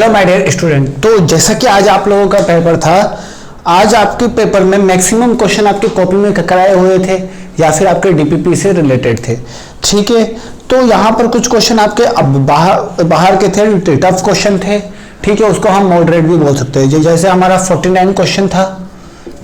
Hello my dear student. तो जैसा कि आज आप लोगों का पेपर था, आज आपके पेपर में मैक्सिमम क्वेश्चन आपके कॉपी में कराए हुए थे या फिर आपके डीपीपी से रिलेटेड थे। ठीक है, तो यहाँ पर कुछ क्वेश्चन आपके अब बाहर के थे, टफ क्वेश्चन थे। ठीक है, उसको हम मॉडरेट भी बोल सकते हैं। जैसे हमारा 49 क्वेश्चन था।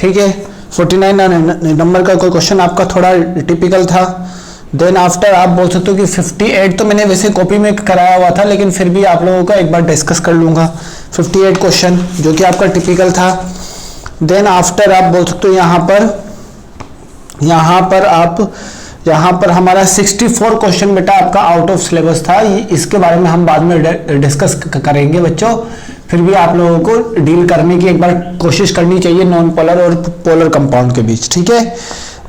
ठीक है, 49 नंबर का कोई क्वेश्चन आपका थोड़ा टिपिकल था। देन आफ्टर आप बोल सकते हो कि 58 तो मैंने वैसे कॉपी में कराया हुआ था, लेकिन फिर भी आप लोगों का एक बार डिस्कस कर लूंगा। 58 क्वेश्चन जो कि आपका टिपिकल था। देन आफ्टर आप बोल सकते हो यहाँ पर हमारा 64 क्वेश्चन बेटा आपका आउट ऑफ सिलेबस था। इसके बारे में हम बाद में डिस्कस करेंगे बच्चों। फिर भी आप लोगों को डील करने की एक बार कोशिश करनी चाहिए नॉन पोलर और पोलर कंपाउंड के बीच। ठीक है,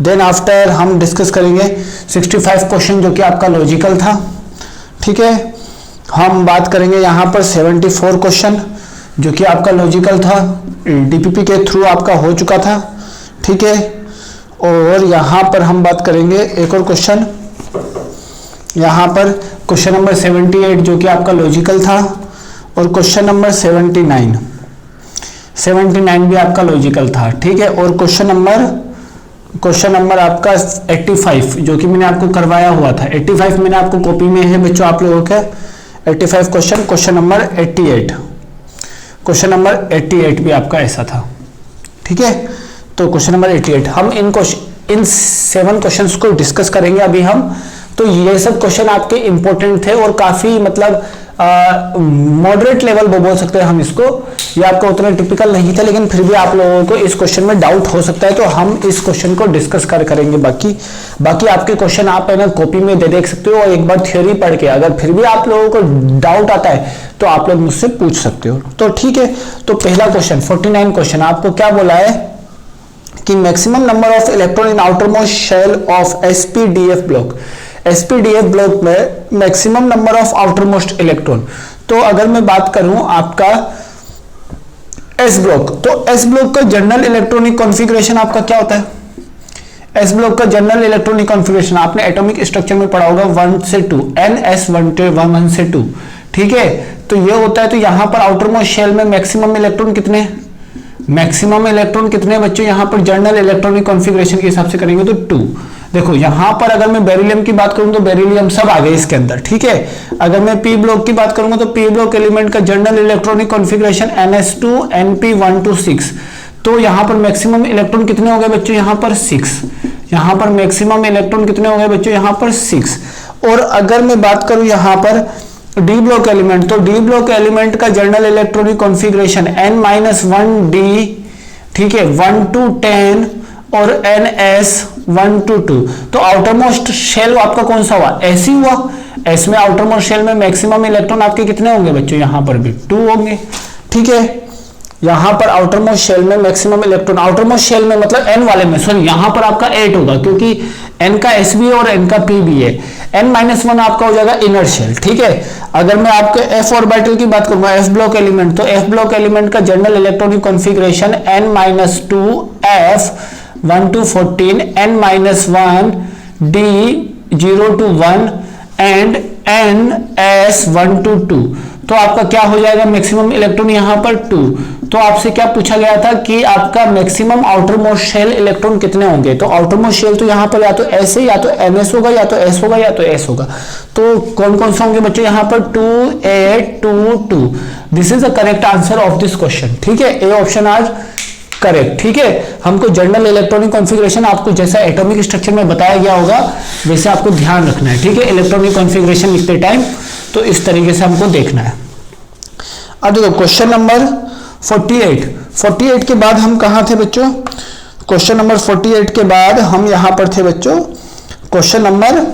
देन आफ्टर हम डिस्कस करेंगे 65 क्वेश्चन जो कि आपका लॉजिकल था। ठीक है, हम बात करेंगे यहाँ पर 74 क्वेश्चन जो कि आपका लॉजिकल था, डीपीपी के थ्रू आपका हो चुका था। ठीक है, और यहाँ पर हम बात करेंगे एक और क्वेश्चन, यहाँ पर क्वेश्चन नंबर 78 जो कि आपका लॉजिकल था, और क्वेश्चन नंबर 79 भी आपका लॉजिकल था। ठीक है, और क्वेश्चन नंबर आपका 85 जो कि मैंने आपको करवाया हुआ था। 85 मैंने आपको कॉपी में है बच्चों आप लोगों के 85 क्वेश्चन नंबर 88 भी आपका ऐसा था। ठीक है, तो क्वेश्चन नंबर 88 हम इन 7 क्वेश्चंस को डिस्कस करेंगे अभी हम। तो ये सब क्वेश्चन आपके इंपॉर्टेंट थे और काफी मतलब मॉडरेट लेवल वो बोल सकते हैं हम इसको। ये आपका उतना टिपिकल नहीं था, लेकिन फिर भी आप लोगों को इस क्वेश्चन में डाउट हो सकता है, तो हम इस क्वेश्चन को डिस्कस करेंगे। बाकी आपके क्वेश्चन आप है ना कॉपी में देख सकते हो, और एक बार थ्योरी पढ़ के अगर फिर भी आप लोगों को डाउट आता है तो आप लोग मुझसे पूछ सकते हो। तो ठीक है, तो पहला क्वेश्चन 49 क्वेश्चन आपको क्या बोला है कि maximum number of electron in outermost shell of SPDF block. SPDF block में maximum number of outermost electron. तो अगर मैं बात करूं आपका एस ब्लॉक, तो एस ब्लॉक का जनरल इलेक्ट्रॉनिक कॉन्फ़िगरेशन आपका क्या होता है? एस ब्लॉक का जनरल इलेक्ट्रॉनिक कॉन्फ़िगरेशन आपने एटॉमिक स्ट्रक्चर में पढ़ा होगा 1 से 2, NS1 से 2। ठीक है, तो ये होता है। तो यहां पर आउटरमोस्ट शेल में मैक्सिमम इलेक्ट्रॉन कितने बच्चों यहां पर जनरल इलेक्ट्रॉनिक कॉन्फ़िगरेशन के हिसाब से करेंगे तो 2। देखो यहां पर अगर मैं बेरिलियम की बात करूं तो बेरिलियम सब आ गए इसके अंदर। ठीक है, अगर मैं पी ब्लॉक की बात करूंगा तो पी ब्लॉक एलिमेंट का general electronic configuration NS2 NP126। तो यहां पर मैक्सिमम इलेक्ट्रॉन कितने हो गए बच्चों? यहां पर 6। यहां पर मैक्सिमम इलेक्ट्रॉन कितने हो गए बच्चों? यहां पर 6। और अगर मैं बात करूं यहां पर डी ब्लॉक एलिमेंट, तो डी ब्लॉक एलिमेंट का जनरल इलेक्ट्रॉनिक कॉन्फ़िगरेशन N-1D। ठीक है, 1 to 10 और NS1 to 2। तो आउटरमोस्ट शेल आपका कौन सा हुआ? ऐसी हुआ। एस में आउटरमोस्ट शेल में मैक्सिमम इलेक्ट्रॉन आपके कितने होंगे बच्चों? यहां पर भी 2 होंगे। ठीक है, यहां पर आउटरमोस्ट शेल में मैक्सिमम इलेक्ट्रॉन, आउटरमोस्ट शेल में मतलब एन वाले में, सॉरी यहां पर आपका 8 होगा क्योंकि एन का एस भी है और एन का पी भी है। N-1 आपका हो जाएगा इनर शेल। ठीक है, अगर मैं आपके एफ ऑर्बिटल की बात करूंगा, एफ ब्लॉक एलिमेंट, तो एफ ब्लॉक एलिमेंट का general electronic configuration N-2F 1 to 14, N-1 D 0 to 1 and NS1 to 2। तो आपका क्या हो जाएगा? मैक्सिमम इलेक्ट्रॉन यहां पर 2। तो आपसे क्या पूछा गया था कि आपका maximum outermost shell electron कितने होंगे? तो आउटर मोस्ट शेल तो यहां पर या तो ऐसे या तो NS होगा या तो S होगा या तो S होगा। तो कौन कौन सा होंगे बच्चों? यहां पर 2 8 2 2। This is the correct answer of this question. ठीक है, ए ऑप्शन आज करेक्ट। ठीक है, हमको जनरल इलेक्ट्रॉनिक कॉन्फ़िगरेशन आपको जैसा एटॉमिक स्ट्रक्चर में बताया गया होगा वैसे आपको ध्यान रखना है। ठीक है, इलेक्ट्रॉनिक कॉन्फ़िगरेशन लिखते टाइम तो इस तरीके से हमको देखना है। अब देखो क्वेश्चन नंबर 48 के बाद हम कहां थे बच्चों? क्वेश्चन नंबर 48 के बाद हम यहां पर थे बच्चों। क्वेश्चन नंबर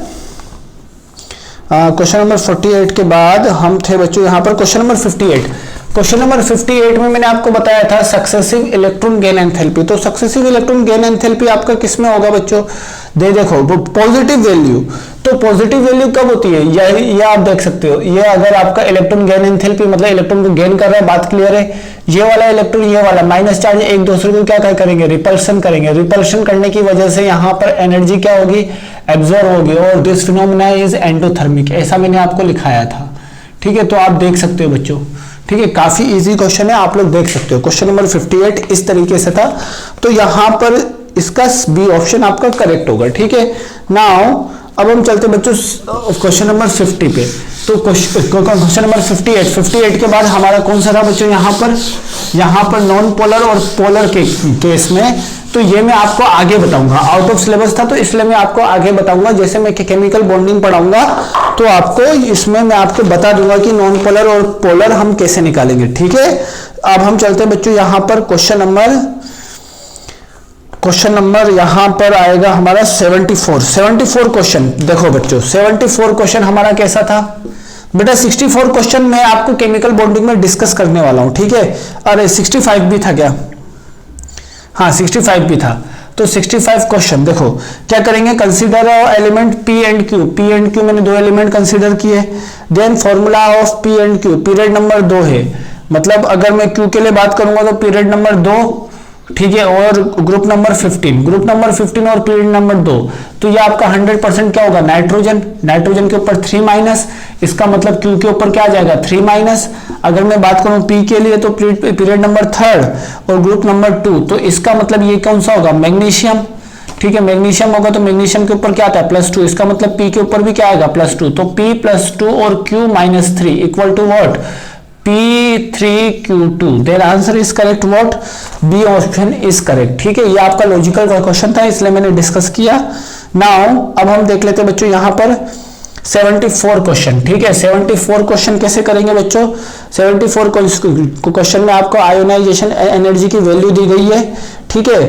48 के बाद हम थे बच्चों यहां पर क्वेश्चन नंबर 58। क्वेश्चन नंबर 58 में मैंने आपको बताया था सक्सेसिव इलेक्ट्रॉन गेन एंथैल्पी। तो सक्सेसिव इलेक्ट्रॉन गेन एंथैल्पी आपका किस में होगा बच्चों? देखो वो पॉजिटिव वैल्यू। तो पॉजिटिव वैल्यू कब होती है? ये आप देख सकते हो। ये अगर आपका इलेक्ट्रॉन गेन एंथैल्पी मतलब इलेक्ट्रॉन को गेन कर रहा है, बात क्लियर है। ये वाला इलेक्ट्रॉन ये वाला माइनस चार्ज एक दूसरे को क्या करेंगे? रिपल्शन करेंगे। रिपल्शन करने की वजह से यहाँ पर एनर्जी क्या होगी? एब्जॉर्ब होगी। और दिस फिनोमेना इज एंडोथर्मिक, ऐसा मैंने आपको लिखाया था। ठीक है, तो आप देख सकते हो बच्चों। ठीक है, काफी इजी क्वेश्चन है, आप लोग देख सकते हो। क्वेश्चन नंबर 58 इस तरीके से था, तो यहां पर इसका बी ऑप्शन आपका करेक्ट होगा। ठीक है, नाउ अब हम चलते बच्चों क्वेश्चन नंबर 50 पे। तो क्वेश्चन नंबर 58 के बाद हमारा कौन सा था बच्चों, यहाँ पर नॉन पोलर और पोलर के केस में, तो ये मैं आपको आगे बताऊंगा, आउट ऑफ सिलेबस था तो इसलिए मैं आपको आगे बताऊंगा। जैसे मैं केमिकल बॉन्डिंग पढ़ाऊंगा तो आपको इसमें मैं आपको बता दूंगा कि नॉन पोलर और पोलर हम कैसे निकालेंगे। ठीक है, अब हम चलते बच्चों यहाँ पर क्वेश्चन नंबर यहां पर आएगा हमारा 74 क्वेश्चन। देखो बच्चों 74 क्वेश्चन हमारा कैसा था बेटा, 64 क्वेश्चन मैं आपको केमिकल बॉन्डिंग में डिस्कस करने वाला हूं। ठीक है, अरे 65 भी था क्या, हाँ 65 भी था। तो 65 क्वेश्चन देखो क्या करेंगे, consider element P and Q मैंने दो एलिमेंट कंसीडर किए। Then formula of P and Q, period number 2 है, मतलब अगर मैं क्यू के लिए बात करूंगा तो पीरियड नंबर 2, ठीक है, और ग्रुप नंबर 15 और पीरियड नंबर 2, तो ये आपका 100% क्या होगा, नाइट्रोजन के ऊपर 3 इसका मतलब क्यू के ऊपर क्या आ जाएगा 3 अगर मैं बात करूं पी के लिए तो पीरियड नंबर 3 और ग्रुप नंबर 2, तो इसका मतलब ये कौन सा होगा, मैग्नीशियम। ठीक है, मैग्नीशियम होगा तो मैग्नीशियम के ऊपर क्या आता है +2, इसका मतलब पी के ऊपर भी क्या आएगा +2, तो P +2 और Q -3 equal to what, P3Q2। Their answer is correct, what, B option is correct. ठीक है, ये आपका लॉजिकल क्वेश्चन था इसलिए मैंने डिस्कस किया। नाउ अब हम देख लेते हैं बच्चों यहाँ पर 74 क्वेश्चन। ठीक है, 74 क्वेश्चन कैसे करेंगे बच्चों, 74 क्वेश्चन में आपको आयोनाइजेशन एनर्जी की वैल्यू दी गई है। ठीक है,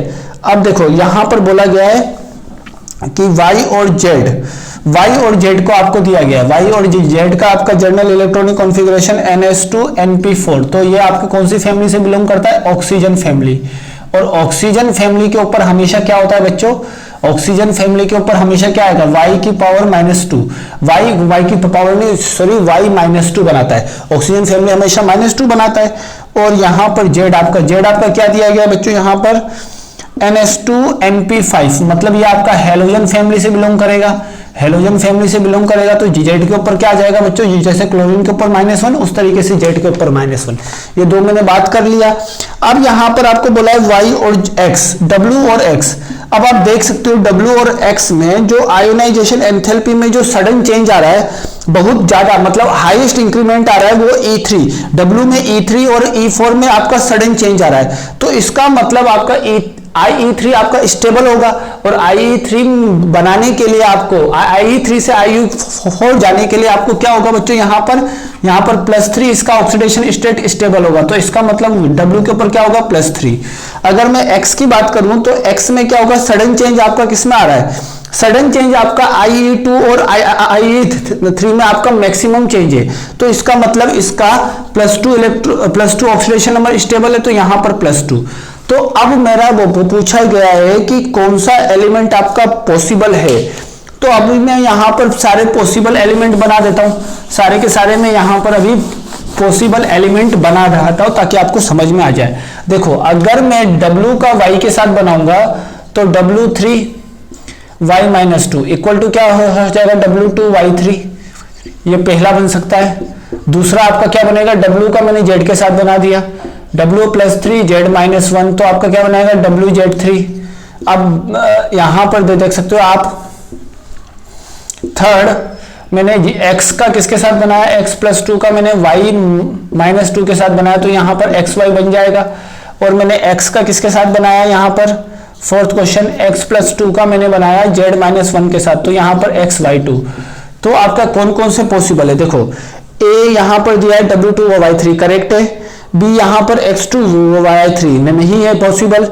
अब देखो यहां पर बोला गया है कि Y और Z को आपको दिया गया है, Y और Z का आपका जर्नल इलेक्ट्रॉनिक कॉन्फ़िगरेशन NS2NP4, तो ये आपकी कौन सी फैमिली से बिलोंग करता है, ऑक्सीजन फैमिली। और ऑक्सीजन फैमिली के ऊपर हमेशा क्या होता है बच्चों, ऑक्सीजन फैमिली के ऊपर हमेशा क्या आएगा, y की पावर -2, y की पावर नहीं सॉरी y -2 बनाता है, ऑक्सीजन फैमिली हमेशा -2 बनाता है। और यहाँ पर Z आपका क्या दिया गया बच्चों, यहाँ पर NS2NP5, मतलब ये आपका हेलोजन फैमिली से बिलोंग करेगा, तो Z के ऊपर क्या आ जाएगा बच्चों, जैसे क्लोरीन के ऊपर -1 उस तरीके से Z के ऊपर -1, ये दो मैंने बात कर लिया। अब यहाँ पर आपको बोला है Y और X, W और X। अब आप देख सकते हो W और X में जो आयोनाइजेशन एंथैल्पी में जो सडन चेंज आ रहा है बहुत ज्यादा, मतलब हाईएस्ट इंक्रीमेंट आ रहा है वो E3, W में E3 और E4 में आपका सडन चेंज आ रहा है, तो इसका मतलब आपका IE3 आपका स्टेबल होगा। और IE3 बनाने के लिए आपको IE3 से IE4 जाने के लिए आपको क्या होगा बच्चों, यहाँ पर +3 इसका ऑक्सीडेशन स्टेट स्टेबल होगा, तो इसका मतलब W के ऊपर क्या होगा +3। अगर मैं X की बात करूं तो X में क्या होगा, सडन चेंज आपका किस में आ रहा है, सडन चेंज आपका IE2 और IE3 में आपका मैक्सिमम चेंज है, तो इसका मतलब इसका +2 ऑक्सीडेशन नंबर स्टेबल है, तो यहाँ पर +2। तो अब मेरा वो पूछा गया है कि कौन सा एलिमेंट आपका पॉसिबल है, तो अभी मैं यहाँ पर सारे पॉसिबल एलिमेंट बना देता हूँ, सारे के सारे मैं यहाँ पर अभी पॉसिबल एलिमेंट बना रहा हूँ ताकि आपको समझ में आ जाए। देखो अगर मैं W का Y के साथ बनाऊंगा तो W3 Y -2 इक्वल टू क्या हो जाएगा, W2 Y3, ये पहला बन सकता है। दूसरा आपका क्या बनेगा, W का मैंने Z के साथ बना दिया, W +3 Z -1, तो आपका क्या बनाएगा WZ3। अब यहां पर देख सकते हो आप, थर्ड मैंने X का किसके साथ बनाया, X +2 का मैंने Y -2 के साथ बनाया, तो यहां पर XY बन जाएगा। और मैंने X का किसके साथ बनाया, यहां पर फोर्थ क्वेश्चन X +2 का मैंने बनाया Z -1 के साथ, तो यहां पर XY2। तो आपका कौन कौन से पॉसिबल है, देखो A यहां पर दिया है W2 Y3 करेक्ट है, B यहां पर X2 Y3 नहीं है पॉसिबल,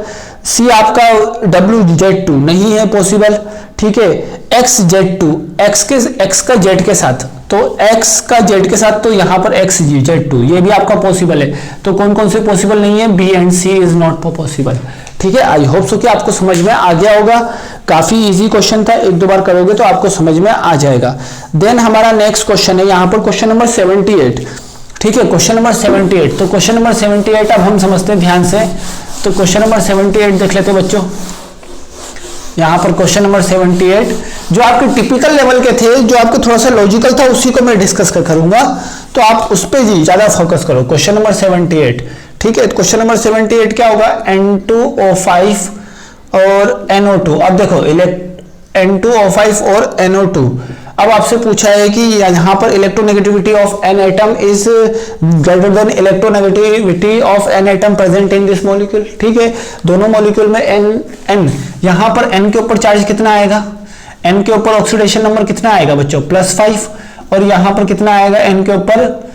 C आपका WZ2 नहीं है पॉसिबल, ठीक है। XZ2 X का Z के साथ, तो X का Z के साथ, तो यहां पर XZ2 ये भी आपका पॉसिबल है। तो कौन कौन से पॉसिबल नहीं है, B and C is not possible, ठीक है। आई होप सो कि आपको समझ में आ गया होगा, काफी इजी क्वेश्चन था, एक दो बार करोगे तो आपको समझ में आ जाएगा। देन हमारा नेक्स्ट क्वेश्चन है यहाँ पर क्वेश्चन नंबर 78, ठीक है, क्वेश्चन नंबर 78। तो क्वेश्चन नंबर 78 अब हम समझते हैं ध्यान से, तो क्वेश्चन नंबर 78 देख लेते हैं बच्चों। यहाँ पर क्वेश्चन नंबर 78 जो आपके टिपिकल लेवल के थे, जो आपके थोड़ा सा लॉजिकल था, उसी को मैं डिस्कस करूंगा, तो आप उस पर जी ज्यादा फोकस करो। क्वेश्चन नंबर 78, ठीक है। क्वेश्चन नंबर 78 क्या होगा, N2O5 और NO2। अब देखो N2O5 और NO2, अब आपसे पूछा है कि यहाँ पर electronegativity of an atom is greater than electronegativity of an atom present in this molecule, ठीक है। दोनों मॉलिक्यूल में n यहाँ पर n के ऊपर चार्ज कितना आएगा, n के ऊपर ऑक्सीडेशन नंबर कितना आएगा बच्चों, +5, और यहाँ पर कितना आएगा n के ऊपर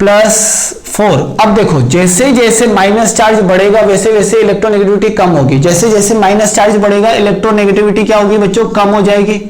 +4। अब देखो जैसे जैसे माइनस चार्ज बढ़ेगा वैसे वैसे इलेक्ट्रोनेगेटिविटी कम होगी, जैसे जैसे माइनस चार्ज बढ़ेगा इलेक्ट्रोनेगेटिविटी क्या होगी बच्चों, कम हो जाएगी।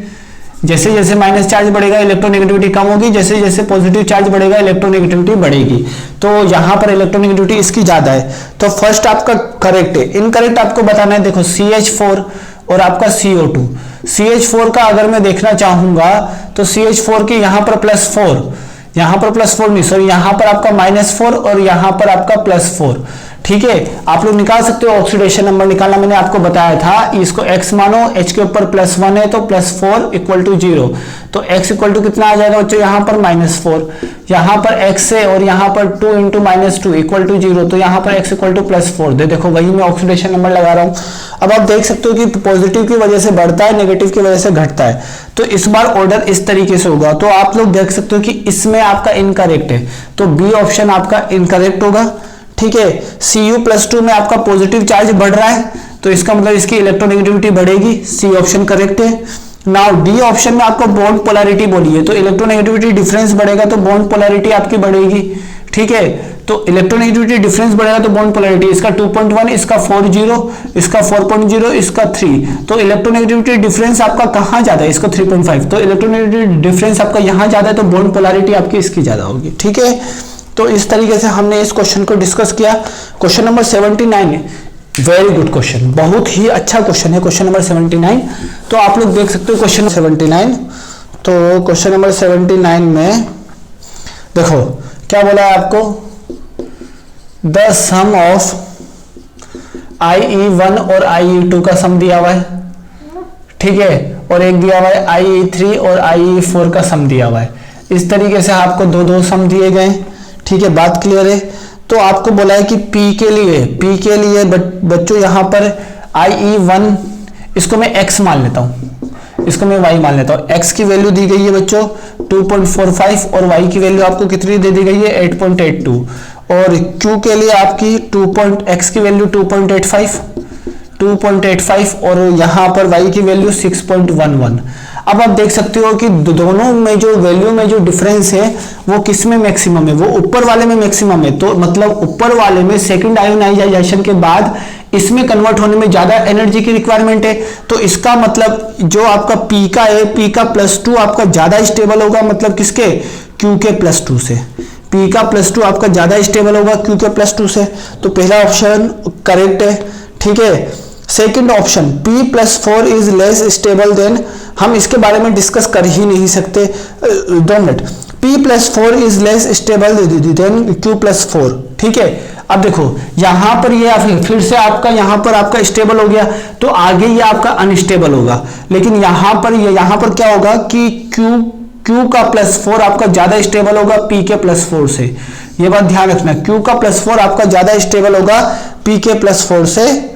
जैसे जैसे माइनस चार्ज बढ़ेगा इलेक्ट्रोनेगेटिविटी कम होगी, जैसे जैसे पॉजिटिव चार्ज बढ़ेगा इलेक्ट्रोनेगेटिविटी बढ़ेगी। तो यहाँ पर इलेक्ट्रोनेगेटिविटी इसकी ज्यादा है, तो फर्स्ट आपका करेक्ट है। इनकरेक्ट आपको बताना है, देखो CH4 और आपका CO2। CH4 का अगर मैं देखना चाहूंगा तो CH4 की यहाँ पर +4, यहाँ पर +4 नहीं सॉरी, यहाँ पर आपका -4 और यहाँ पर आपका +4, ठीक है। आप लोग निकाल सकते हो, ऑक्सीडेशन नंबर निकालना मैंने आपको बताया था। इसको x मानो, h के ऊपर +1 है तो +4 = 0, तो x इक्वल टू कितना आ जाएगा बच्चों, यहाँ पर -4, यहाँ पर x है और यहाँ पर 2 × -2 = 0, तो यहाँ पर x इक्वल टू +4 दे। देखो वही मैं ऑक्सीडेशन नंबर लगा रहा हूँ। अब आप देख सकते हो कि पॉजिटिव की वजह से बढ़ता है, नेगेटिव की वजह से घटता है, तो इस बार ऑर्डर इस तरीके से होगा। तो आप लोग देख सकते हो कि इसमें आपका इनकरेक्ट है, तो बी ऑप्शन आपका इनकरेक्ट होगा, ठीक है। Cu+2 में आपका पॉजिटिव चार्ज बढ़ रहा है, तो इसका मतलब इसकी इलेक्ट्रोनेगेटिविटी बढ़ेगी, सी ऑप्शन करेक्ट है। नाउ डी ऑप्शन में आपको बॉन्ड पोलैरिटी बोली है, तो इलेक्ट्रोनेगेटिविटी डिफरेंस बढ़ेगा तो बॉन्ड पोलैरिटी आपकी बढ़ेगी, ठीक है। तो इलेक्ट्रोनेगेटिविटी डिफरेंस बढ़ेगा तो बॉन्ड पोलैरिटी, इसका 2.1, इसका 4.0, इसका 4.0, इसका 3, तो इलेक्ट्रोनेगेटिविटी डिफरेंस आपका कहाँ ज्यादा है, इसका 3.5, तो इलेक्ट्रोनेगेटिविटी डिफरेंस आपका यहाँ ज्यादा है, तो बॉन्ड पोलैरिटी आपकी इसकी ज्यादा होगी, ठीक है। तो इस तरीके से हमने इस क्वेश्चन को डिस्कस किया। Question number 79, very good question, बहुत ही अच्छा क्वेश्चन है क्वेश्चन नंबर 79। तो आप लोग देख सकते हो क्वेश्चन 79। तो क्वेश्चन नंबर 79 में देखो क्या बोला है आपको, द सम ऑफ IE1 और IE2 का सम दिया हुआ है, ठीक है, और एक दिया हुआ है IE3 और IE4 का सम दिया हुआ है। इस तरीके से आपको दो सम दिए गए, ठीक है, बात क्लियर है। तो आपको बोला है कि P के लिए बच्चों यहाँ पर IE1 इसको मैं x मान लेता हूँ, इसको मैं y मान लेता हूँ। x की वैल्यू दी गई है बच्चों 2.45 और y की वैल्यू आपको कितनी दे दी गई है 8.82, और Q के लिए आपकी x की वैल्यू 2.85 और यहाँ पर y की वैल्यू 6.11। अब आप देख सकते हो कि दोनों में जो वैल्यू में जो डिफरेंस है वो किस में मैक्सिमम है, वो ऊपर वाले में मैक्सिमम है। तो मतलब ऊपर वाले में सेकंड आयोनाइजेशन के बाद इसमें कन्वर्ट होने में ज्यादा एनर्जी की रिक्वायरमेंट है, तो इसका मतलब जो आपका P का है, P का +2 आपका ज्यादा स्टेबल होगा, मतलब किसके, Q के +2 से। P का +2 आपका ज्यादा स्टेबल होगा Q के +2 से, तो पहला ऑप्शन करेक्ट है, ठीक है। Second option P+4 is less stable then, हम इसके बारे में डिस्कस कर ही नहीं सकते, 2 minute. P+4 is less stable then Q+4, ठीक है। अब देखो यहां पर ये फिर से आपका यहां पर आपका स्टेबल हो गया, तो आगे ये आपका अनस्टेबल होगा, लेकिन यहां पर क्या होगा कि Q का +4 आपका ज्यादा स्टेबल होगा P के +4 से, ये बात ध्यान रखना। Q का +4 आपका ज्यादा स्टेबल होगा P के +4 से,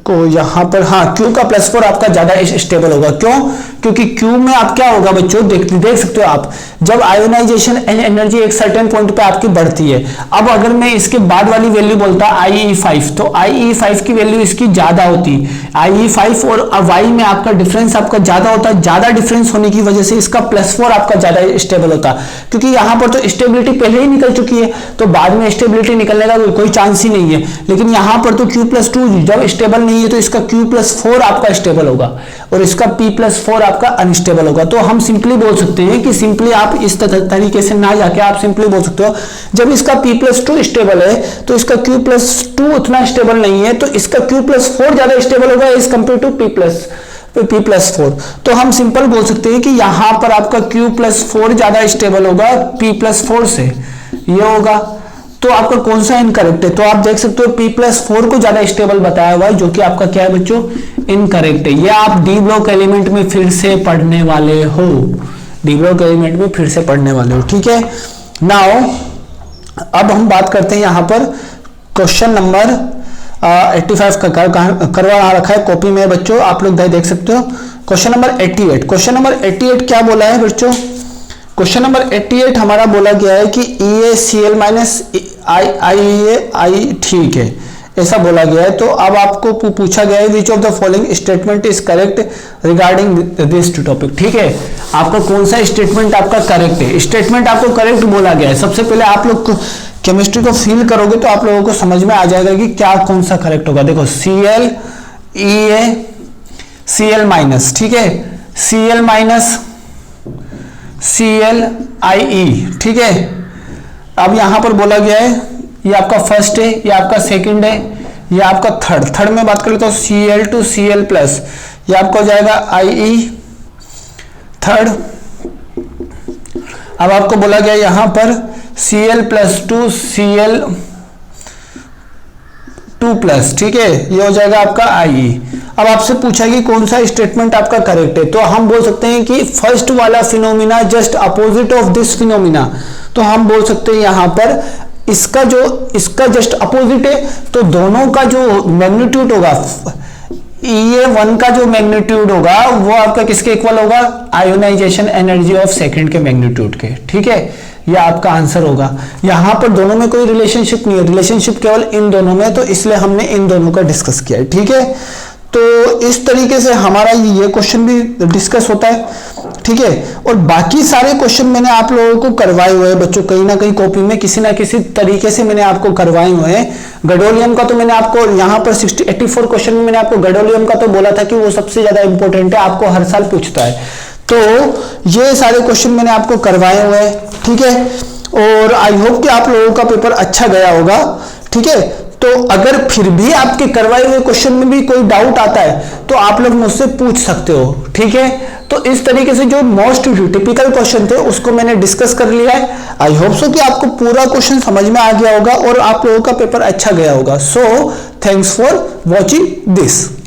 को यहां पर हाँ Q का +4 आपका ज्यादा स्टेबल होगा। क्यों? क्योंकि Q में आप क्या होगा बच्चों, देख सकते हो आप, जब आयोनाइजेशन एनर्जी एक सर्टेन पॉइंट पे आपकी बढ़ती है। अब अगर मैं इसके बाद वाली वैल्यू बोलता IE5, तो IE5 की वैल्यू इसकी ज्यादा होती, IE5 और Y में आपका डिफरेंस आपका ज्यादा होता है, ज्यादा डिफरेंस होने की वजह से इसका +4 आपका ज्यादा स्टेबल होता, क्योंकि यहां पर तो स्टेबिलिटी पहले ही निकल चुकी है, तो बाद में स्टेबिलिटी निकलने का कोई चांस ही नहीं है। लेकिन यहां पर तो Q+2 जब स्टेबल नहीं है तो इसका Q+4 आपका स्टेबल होगा और इसका P+4 आपका अनस्टेबल होगा। तो हम सिंपली बोल सकते हैं कि सिंपली आप इस तरीके से ना जाके आप सिंपली बोल सकते हो, जब इसका P+2 स्टेबल है तो इसका Q+2 उतना स्टेबल नहीं है, तो इसका Q+4 ज्यादा स्टेबल होगा एज कंपेयर टू P+4। तो हम सिंपल बोल सकते हैं कि यहां पर आपका Q+4 ज्यादा स्टेबल होगा P+4 से, ये होगा। तो आपका कौन सा इनकरेक्ट है? तो आप देख सकते हो P+4 को ज्यादा स्टेबल बताया हुआ है, जो कि आपका क्या है बच्चों? इनकरेक्ट है। ये आप डी ब्लॉक एलिमेंट में फिर से पढ़ने वाले हो, डी ब्लॉक एलिमेंट में फिर से पढ़ने वाले हो, ठीक है। नाउ अब हम बात करते हैं यहां पर क्वेश्चन नंबर 85 का करवा रखा है कॉपी में बच्चों, आप लोग देख सकते हो। क्वेश्चन नंबर 88, क्वेश्चन नंबर 88 क्या बोला है बच्चों? क्वेश्चन नंबर 88 हमारा बोला गया है कि EaCl माइनस I, ठीक है, ऐसा बोला गया है। तो अब आपको पूछा गया है which of the following statement is correct regarding this topic, ठीक है। आपका कौन सा स्टेटमेंट आपका करेक्ट है? स्टेटमेंट आपको करेक्ट बोला गया है। सबसे पहले आप लोग केमिस्ट्री को फील करोगे तो आप लोगों को समझ में आ जाएगा कि क्या कौन सा करेक्ट होगा। देखो Cl Cl माइनस, ठीक है, Cl माइनस ClIe, ठीक है। अब यहां पर बोला गया है ये आपका फर्स्ट है, ये आपका सेकंड है, ये आपका थर्ड में बात करें तो Cl2 Cl प्लस, ये आपका हो जाएगा IE थर्ड। अब आपको बोला गया यहां पर Cl+2 Cl2 प्लस, ठीक है, ये हो जाएगा आपका IE। अब आपसे पूछा कि कौन सा स्टेटमेंट आपका करेक्ट है, तो हम बोल सकते हैं कि फर्स्ट वाला phenomena just opposite of this phenomena. तो हम बोल सकते हैं यहां पर इसका जस्ट अपोजिट है, तो दोनों का जो मैग्नीट्यूड होगा, EA1 का जो मैग्नीट्यूड होगा वो आपका किसके इक्वल होगा? आयोनाइजेशन एनर्जी ऑफ सेकंड के मैग्नीट्यूड के, ठीक है। यह आपका आंसर होगा। यहां पर दोनों में कोई रिलेशनशिप नहीं है, रिलेशनशिप केवल इन दोनों में, तो इसलिए हमने इन दोनों का डिस्कस किया है, ठीक है। तो इस तरीके से हमारा ये क्वेश्चन भी डिस्कस होता है, ठीक है। और बाकी सारे क्वेश्चन मैंने आप लोगों को करवाए हुए हैं बच्चों, कहीं ना कहीं कॉपी में किसी ना किसी तरीके से मैंने आपको करवाए हुए हैं। गैडोलियम का तो मैंने आपको यहाँ पर 84 क्वेश्चन में मैंने आपको गैडोलियम का तो बोला था कि वो सबसे ज्यादा इंपॉर्टेंट है, आपको हर साल पूछता है। तो ये सारे क्वेश्चन मैंने आपको करवाए हुए हैं, ठीक है। और आई होप कि आप लोगों का पेपर अच्छा गया होगा, ठीक है। तो अगर फिर भी आपके करवाए हुए क्वेश्चन में भी कोई डाउट आता है तो आप लोग मुझसे पूछ सकते हो, ठीक है। तो इस तरीके से जो मोस्ट टिपिकल क्वेश्चन थे उसको मैंने डिस्कस कर लिया है। आई होप सो कि आपको पूरा क्वेश्चन समझ में आ गया होगा और आप लोगों का पेपर अच्छा गया होगा। So thanks for watching this.